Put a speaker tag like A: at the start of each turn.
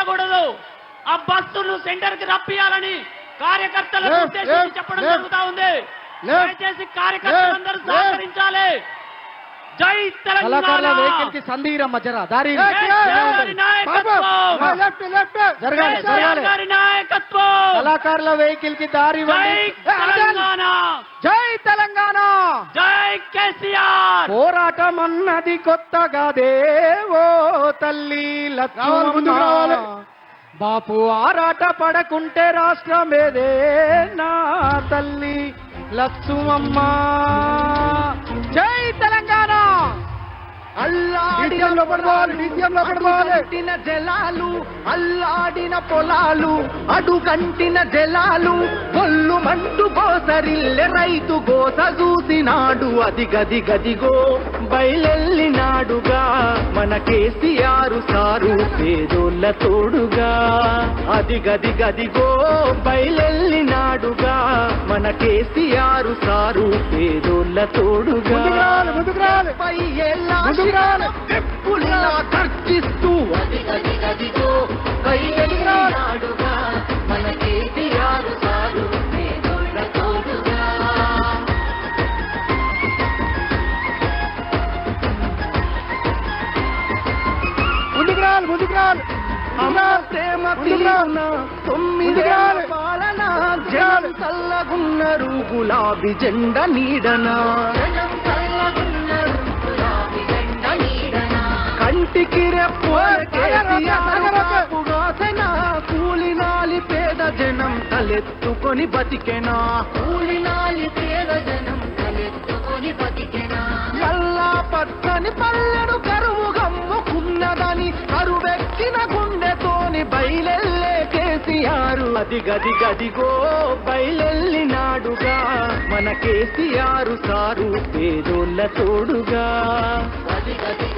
A: రానియకూడదు. ఆ బస్సును సెంటర్ కి రప్పియాలని కార్యకర్తలకు ఉద్దేశించి చెప్పడం జరుగుతా ఉంది. దయచేసి కార్యకర్తలందరూ సహకరించాలి. జై తెలంగాణ.
B: వెహికల్ కి సందీరమ్మ జరా దారి కళాకారుల వెహికల్ కి దారి. జై తెలంగాణ,
A: జై కేసీఆర్.
B: పోరాటం అన్నది కొత్తగా దేవో తల్లి లక్ష్మమ్మ. బాపు ఆరాట పడకుంటే రాష్ట్రమేదే నా తల్లి లక్ష్మమ్మ. జై తెలంగాణ. అల్లాడిన జలాలు, అల్లాడిన పొలాలు, అడుగంటిన జలాలు, కొల్లు మంటు గోసరిల్లె రైతు గోస చూసినాడు. అది గది గదిగో బయలెల్లినాడుగా మన కేసీఆర్ సారు పేదోళ్ళ తోడుగా. అది గది గదిగో బయలెల్లినాడుగా మన కేసీఆర్ సారు పేదోళ్ళ తోడుగా. ఎప్పుడులా తర్కిస్తూ అది గది గదిగో బయలెల్లినాడుగా మన కేసీఆర్ సారు పేదోళ్ళ తోడుగా. పాలన జనం చల్లగున్నారు గులాబీ జెండ నీడనా. కంటికి రెప్పుగాసనా కూలినాలి పేద జనం తలెత్తుకొని బతికెనా. కూలినాలి పేద జనం తలెత్తుకొని బతికెనా. మల్లా పచ్చని పల్లెడు కరువు గమ్ముకున్నదని కరువెక్కిన గుండెతోని బయలెల్లే కేసీఆర్. అది గది గదిగో బయలెల్లినాడుగా మన కేసీఆర్ సారు పేదోళ్ళ తోడుగా. అది గది